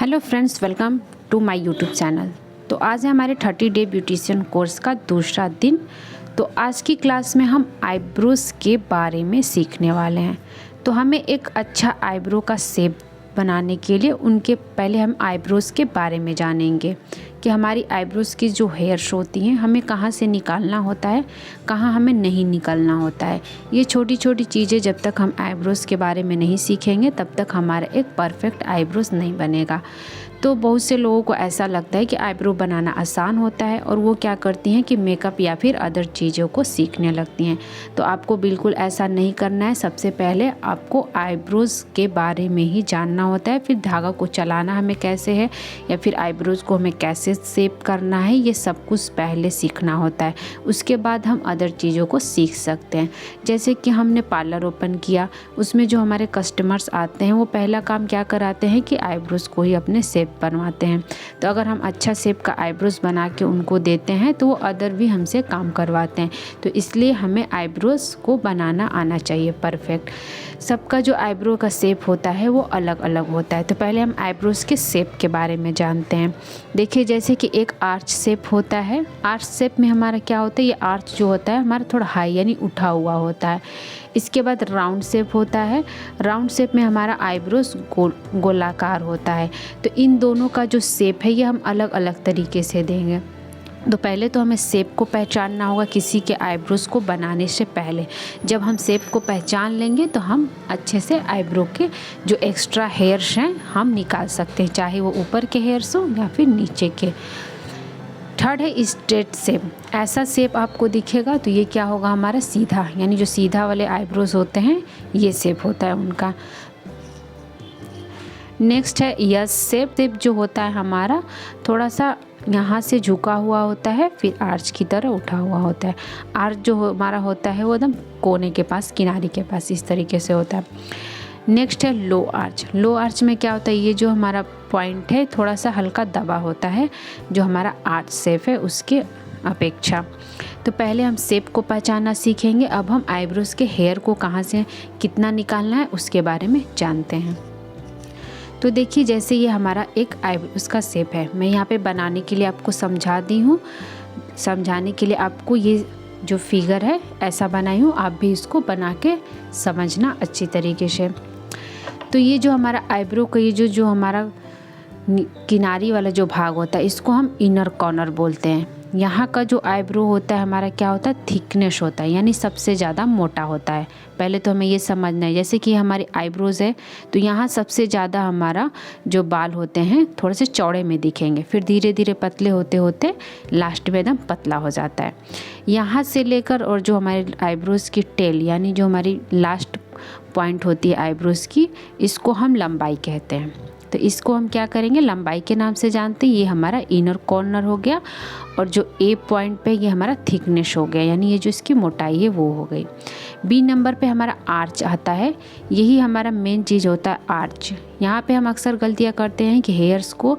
Hello friends, welcome to my YouTube channel. तो आज है हमारे 30 डे ब्यूटिशियन कोर्स का दूसरा दिन। तो आज की क्लास में हम आईब्रोज़ के बारे में सीखने वाले हैं। तो हमें एक अच्छा आईब्रो का शेप बनाने के लिए उनके पहले हम आईब्रोज़ के बारे में जानेंगे कि हमारी आईब्रोज़ की जो हेयर्स होती हैं हमें कहाँ से निकालना होता है, कहाँ हमें नहीं निकालना होता है। ये छोटी छोटी चीज़ें जब तक हम आईब्रोज़ के बारे में नहीं सीखेंगे तब तक हमारा एक परफेक्ट आईब्रोज़ नहीं बनेगा। तो बहुत से लोगों को ऐसा लगता है कि आईब्रो बनाना आसान होता है और वो क्या करती हैं कि मेकअप या फिर अदर चीज़ों को सीखने लगती हैं। तो आपको बिल्कुल ऐसा नहीं करना है। सबसे पहले आपको आईब्रोज़ के बारे में ही जानना होता है, फिर धागा को चलाना हमें कैसे है या फिर आईब्रोज़ को हमें कैसे शेप करना है, ये सब कुछ पहले सीखना होता है। उसके बाद हम अदर चीज़ों को सीख सकते हैं। जैसे कि हमने पार्लर ओपन किया, उसमें जो हमारे कस्टमर्स आते हैं वो पहला काम क्या कराते हैं कि आईब्रोज़ को ही अपने शेप बनवाते हैं। तो अगर हम अच्छा शेप का आईब्रोज़ बना के उनको देते हैं तो वो अदर भी हमसे काम करवाते हैं। तो इसलिए हमें आईब्रोज़ को बनाना आना चाहिए परफेक्ट। सबका जो आईब्रो का शेप होता है वो अलग अलग होता है। तो पहले हम आईब्रोज़ के शेप के बारे में जानते हैं। देखिए, जैसे कि एक आर्च शेप होता है। आर्च शेप में हमारा क्या होता है, ये आर्च जो होता है हमारा थोड़ा हाई यानी उठा हुआ होता है। इसके बाद राउंड शेप होता है। राउंड शेप में हमारा आईब्रोज़ गोलाकार होता है। तो इन दोनों का जो शेप है ये हम अलग अलग तरीके से देंगे। तो पहले तो हमें शेप को पहचानना होगा किसी के आईब्रोज़ को बनाने से पहले। जब हम शेप को पहचान लेंगे तो हम अच्छे से आईब्रो के जो एक्स्ट्रा हेयर्स हैं हम निकाल सकते हैं, चाहे वो ऊपर के हेयर्स हों या फिर नीचे के। थर्ड है स्ट्रेट शेप। ऐसा शेप आपको दिखेगा तो ये क्या होगा, हमारा सीधा, यानी जो सीधा वाले आईब्रोज़ होते हैं ये शेप होता है उनका। नेक्स्ट है यस शेप। शेप जो होता है हमारा थोड़ा सा यहाँ से झुका हुआ होता है, फिर आर्च की तरह उठा हुआ होता है। आर्च जो हमारा होता है वो एकदम कोने के पास, किनारे के पास इस तरीके से होता है। नेक्स्ट है लो आर्च। लो आर्च में क्या होता है, ये जो हमारा पॉइंट है थोड़ा सा हल्का दबा होता है जो हमारा आर्च शेप है उसके अपेक्षा। तो पहले हम शेप को पहचानना सीखेंगे। अब हम आईब्रोज़ के हेयर को कहाँ से कितना निकालना है उसके बारे में जानते हैं। तो देखिए, जैसे ये हमारा एक आईब्रोज़ का शेप है, मैं यहाँ पे बनाने के लिए आपको समझा दी हूँ। समझाने के लिए आपको ये जो फिगर है ऐसा बनाई हूँ, आप भी इसको बना के समझना अच्छी तरीके से। तो ये जो हमारा आईब्रो का ये जो हमारा किनारी वाला जो भाग होता है इसको हम इनर कॉर्नर बोलते हैं। यहाँ का जो आईब्रो होता है हमारा क्या होता है, थिकनेस होता है, यानी सबसे ज़्यादा मोटा होता है। पहले तो हमें ये समझना है, जैसे कि हमारी आईब्रोज़ है तो यहाँ सबसे ज़्यादा हमारा जो बाल होते हैं थोड़े से चौड़े में दिखेंगे, फिर धीरे धीरे पतले होते होते लास्ट में एकदम पतला हो जाता है। यहाँ से लेकर और जो हमारे आईब्रोज़ की टेल यानी जो हमारी लास्ट पॉइंट होती है आईब्रोज़ की, इसको हम लंबाई कहते हैं। तो इसको हम क्या करेंगे, लंबाई के नाम से जानते हैं। ये हमारा इनर कॉर्नर हो गया और जो ए पॉइंट पे ये हमारा थिकनेस हो गया, यानी ये जो इसकी मोटाई है वो हो गई। बी नंबर पे हमारा आर्च आता है। यही हमारा मेन चीज़ होता है आर्च। यहाँ पे हम अक्सर गलतियाँ करते हैं कि हेयर्स को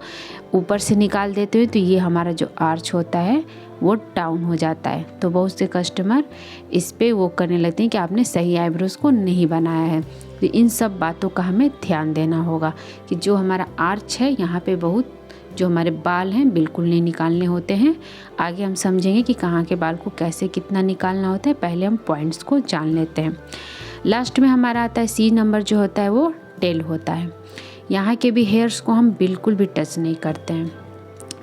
ऊपर से निकाल देते हैं, तो ये हमारा जो आर्च होता है वो डाउन हो जाता है। तो बहुत से कस्टमर इस पे वो करने लगते हैं कि आपने सही आईब्रोज़ को नहीं बनाया है। तो इन सब बातों का हमें ध्यान देना होगा कि जो हमारा आर्च है यहाँ पे बहुत जो हमारे बाल हैं बिल्कुल नहीं निकालने होते हैं। आगे हम समझेंगे कि कहाँ के बाल को कैसे कितना निकालना होता है। पहले हम पॉइंट्स को जान लेते हैं। लास्ट में हमारा आता है सी नंबर, जो होता है वो टेल होता है। यहाँ के भी हेयर्स को हम बिल्कुल भी टच नहीं करते हैं,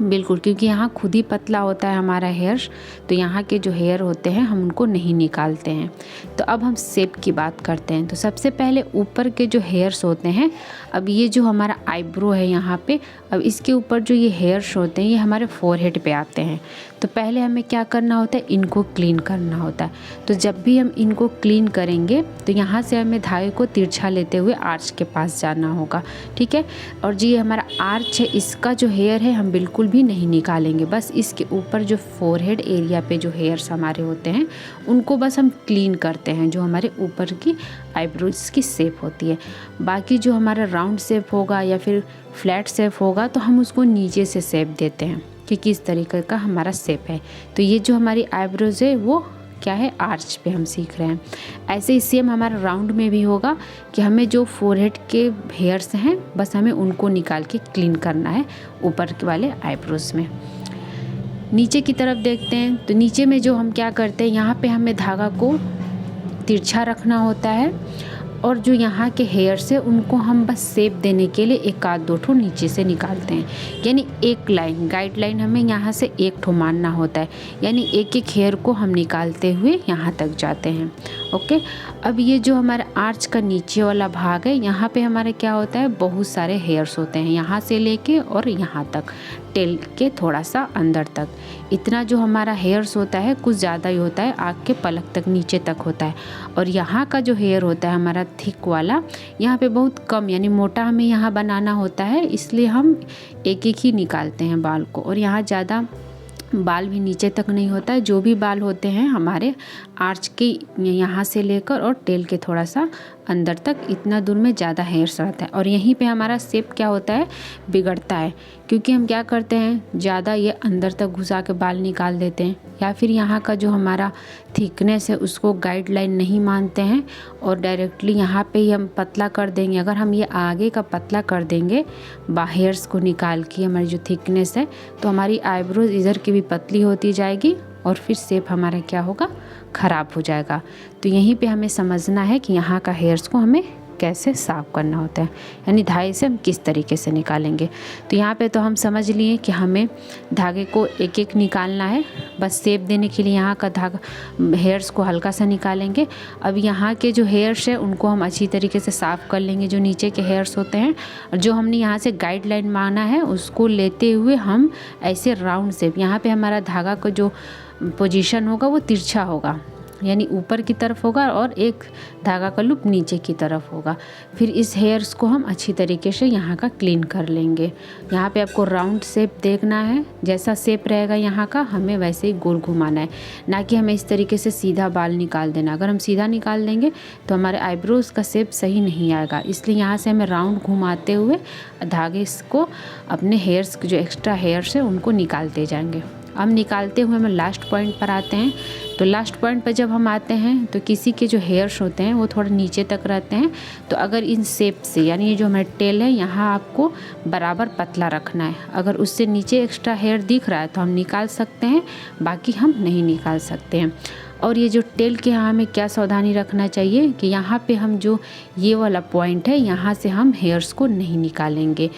बिल्कुल, क्योंकि यहाँ खुद ही पतला होता है हमारा हेयर। तो यहाँ के जो हेयर होते हैं हम उनको नहीं निकालते हैं। तो अब हम शेप की बात करते हैं। तो सबसे पहले ऊपर के जो हेयर्स होते हैं, अब ये जो हमारा आईब्रो है यहाँ पे, अब इसके ऊपर जो ये हेयर्स होते हैं ये हमारे फोरहेड पे आते हैं। तो पहले हमें क्या करना होता है, इनको क्लीन करना होता है। तो जब भी हम इनको क्लीन करेंगे तो यहाँ से हमें धागे को तिरछा लेते हुए आर्च के पास जाना होगा, ठीक है। और जी ये हमारा आर्च है, इसका जो हेयर है हम बिल्कुल भी नहीं निकालेंगे, बस इसके ऊपर जो फोरहेड एरिया पे जो हेयर्स हमारे होते हैं उनको बस हम क्लीन करते हैं, जो हमारे ऊपर की आईब्रोज की शेप होती है। बाकी जो हमारा राउंड शेप होगा या फिर फ्लैट शेप होगा तो हम उसको नीचे से शेप देते हैं कि किस तरीके का हमारा शेप है। तो ये जो हमारी आईब्रोज है वो क्या है, आर्च पे हम सीख रहे हैं। ऐसे ही सेम हमारा राउंड में भी होगा कि हमें जो फोरहेड के हेयर्स हैं बस हमें उनको निकाल के क्लीन करना है ऊपर के वाले आईब्रोज में। नीचे की तरफ देखते हैं तो नीचे में जो हम क्या करते हैं, यहाँ पे हमें धागा को तिरछा रखना होता है और जो यहाँ के हेयर्स है उनको हम बस शेप देने के लिए एक आध दो ठो नीचे से निकालते हैं। यानी एक लाइन, गाइडलाइन हमें यहाँ से एक ठो मानना होता है, यानी एक एक हेयर को हम निकालते हुए यहाँ तक जाते हैं। ओके, अब ये जो हमारा आर्च का नीचे वाला भाग है, यहाँ पे हमारे क्या होता है, बहुत सारे हेयर्स होते हैं, यहाँ से लेके और यहाँ तक, टेल के थोड़ा सा अंदर तक। इतना जो हमारा हेयर्स होता है कुछ ज़्यादा ही होता है, आँख के पलक तक नीचे तक होता है। और यहाँ का जो हेयर होता है हमारा थिक वाला, यहाँ पे बहुत कम, यानी मोटा हमें यहाँ बनाना होता है, इसलिए हम एक एक ही निकालते हैं बाल को। और यहाँ ज़्यादा बाल भी नीचे तक नहीं होता है, जो भी बाल होते हैं हमारे आर्च के यहाँ से लेकर और टेल के थोड़ा सा अंदर तक, इतना दूर में ज़्यादा हेयर्स रहता है। और यहीं पे हमारा शेप क्या होता है, बिगड़ता है, क्योंकि हम क्या करते हैं, ज़्यादा ये अंदर तक घुसा के बाल निकाल देते हैं, या फिर यहाँ का जो हमारा थिकनेस है उसको गाइडलाइन नहीं मानते हैं और डायरेक्टली यहाँ पे ही हम पतला कर देंगे। अगर हम ये आगे का पतला कर देंगे हेयर्स को निकाल के, हमारी जो थिकनेस है, तो हमारी आईब्रोज इधर की भी पतली होती जाएगी और फिर शेप हमारा क्या होगा, ख़राब हो जाएगा। तो यहीं पे हमें समझना है कि यहाँ का हेयर्स को हमें कैसे साफ़ करना होता है, यानी धागे से हम किस तरीके से निकालेंगे। तो यहाँ पे तो हम समझ लिए कि हमें धागे को एक एक निकालना है, बस शेप देने के लिए यहाँ का धागा हेयर्स को हल्का सा निकालेंगे। अब यहाँ के जो हेयर्स है उनको हम अच्छी तरीके से साफ़ कर लेंगे, जो नीचे के हेयर्स होते हैं, और जो हमने यहाँ से गाइडलाइन माना है उसको लेते हुए हम ऐसे राउंड शेप, यहाँ पर हमारा धागा का जो पोजीशन होगा वो तिरछा होगा, यानी ऊपर की तरफ होगा और एक धागा का लूप नीचे की तरफ होगा। फिर इस हेयर्स को हम अच्छी तरीके से यहाँ का क्लीन कर लेंगे। यहाँ पे आपको राउंड शेप देखना है, जैसा शेप रहेगा यहाँ का हमें वैसे ही गोल घुमाना है, ना कि हमें इस तरीके से सीधा बाल निकाल देना। अगर हम सीधा निकाल देंगे तो हमारे आईब्रोज का शेप सही नहीं आएगा, इसलिए यहाँ से हमें राउंड घुमाते हुए धागे को अपने हेयर्स जो एक्स्ट्रा हेयर्स है उनको निकालते जाएंगे। अब निकालते हुए हम लास्ट पॉइंट पर आते हैं। तो लास्ट पॉइंट पर जब हम आते हैं तो किसी के जो हेयर्स होते हैं वो थोड़ा नीचे तक रहते हैं, तो अगर इन शेप से, यानी ये जो हमारे टेल है यहाँ आपको बराबर पतला रखना है। अगर उससे नीचे एक्स्ट्रा हेयर दिख रहा है तो हम निकाल सकते हैं, बाकी हम नहीं निकाल सकते हैं। और ये जो टेल के यहाँ हमें क्या सावधानी रखना चाहिए कि यहाँ पे हम जो ये वाला पॉइंट है यहाँ से हम हेयर्स को नहीं निकालेंगे।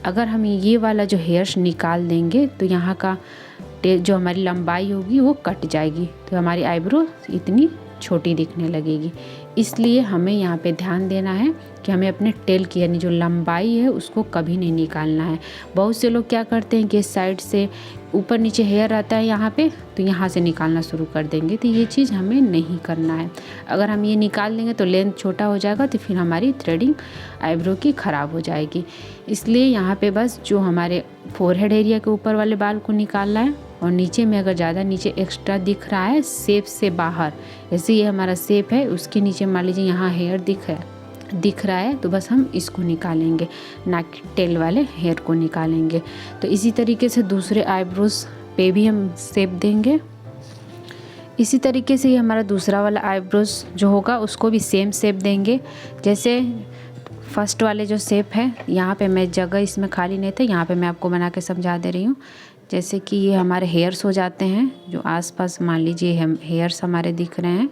अगर हम ये वाला जो हेयर्स निकाल देंगे तो यहाँ का जो हमारी लंबाई होगी वो कट जाएगी, तो हमारी आईब्रो इतनी छोटी दिखने लगेगी। इसलिए हमें यहाँ पे ध्यान देना है कि हमें अपने टेल की, यानी जो लंबाई है उसको कभी नहीं निकालना है। बहुत से लोग क्या करते हैं कि इस साइड से ऊपर नीचे हेयर आता है यहाँ पे, तो यहाँ से निकालना शुरू कर देंगे, तो ये चीज़ हमें नहीं करना है। अगर हम ये निकाल देंगे तो लेंथ छोटा हो जाएगा, तो फिर हमारी थ्रेडिंग आईब्रो की ख़राब हो जाएगी। इसलिए यहाँ पे बस जो हमारे फोरहेड एरिया के ऊपर वाले बाल को निकालना है, और नीचे में अगर ज़्यादा नीचे एक्स्ट्रा दिख रहा है शेप से बाहर, जैसे ये हमारा शेप है उसके नीचे मान लीजिए यहाँ हेयर दिख रहा है, तो बस हम इसको निकालेंगे, ना कि टेल वाले हेयर को निकालेंगे। तो इसी तरीके से दूसरे आईब्रोज पे भी हम शेप देंगे। इसी तरीके से ही हमारा दूसरा वाला आईब्रोज जो होगा उसको भी सेम शेप देंगे। जैसे फर्स्ट वाले जो शेप है, यहाँ पे मैं जगह इसमें खाली नहीं था, यहाँ पे मैं आपको बना के समझा दे रही हूँ। जैसे कि ये हमारे हेयर्स हो जाते हैं, जो आसपास मान लीजिए हम हेयर्स हमारे दिख रहे हैं,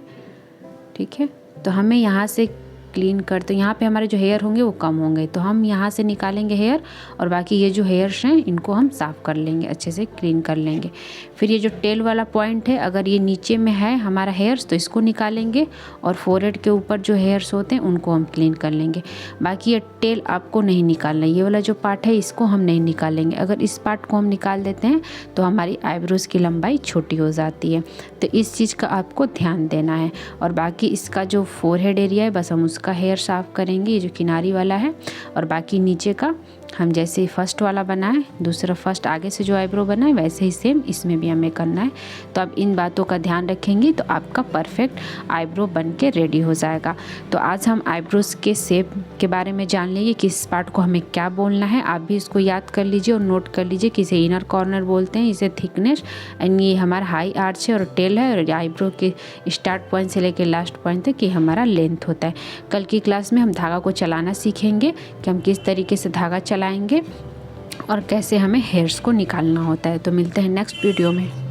ठीक है। तो हमें यहाँ से क्लीन कर, तो यहाँ पे हमारे जो हेयर होंगे वो कम होंगे, तो हम यहाँ से निकालेंगे हेयर, और बाकी ये जो हेयर्स हैं इनको हम साफ़ कर लेंगे, अच्छे से क्लीन कर लेंगे। फिर ये जो टेल वाला पॉइंट है, अगर ये नीचे में है हमारा हेयर्स तो इसको निकालेंगे, और फोरहेड के ऊपर जो हेयर्स होते हैं उनको हम क्लीन कर लेंगे। बाकी ये टेल आपको नहीं निकालना, ये वाला जो पार्ट है इसको हम नहीं निकालेंगे। अगर इस पार्ट को हम निकाल देते हैं तो हमारी आईब्रोज की लंबाई छोटी हो जाती है, तो इस चीज़ का आपको ध्यान देना है। और बाकी इसका जो फोरहेड एरिया है बस हम उसका हेयर साफ़ करेंगे, ये जो किनारी वाला है, और बाकी नीचे का हम जैसे ही फर्स्ट वाला बनाए, दूसरा फर्स्ट आगे से जो आईब्रो बनाए वैसे ही सेम इसमें भी हमें करना है। तो अब इन बातों का ध्यान रखेंगी तो आपका परफेक्ट आईब्रो बन के रेडी हो जाएगा। तो आज हम आईब्रोज़ के शेप के बारे में जान लेंगे, किस पार्ट को हमें क्या बोलना है। आप भी इसको याद कर लीजिए और नोट कर लीजिए कि इसे इनर कॉर्नर बोलते हैं, इसे थिकनेस, एंड ये हमारा हाई आर्च है और टेल है, और आईब्रो के स्टार्ट पॉइंट से लेकर लास्ट पॉइंट तक ये हमारा लेंथ होता है। कल की क्लास में हम धागा को चलाना सीखेंगे कि हम किस तरीके से धागा चलाएंगे और कैसे हमें हेयर्स को निकालना होता है। तो मिलते हैं नेक्स्ट वीडियो में।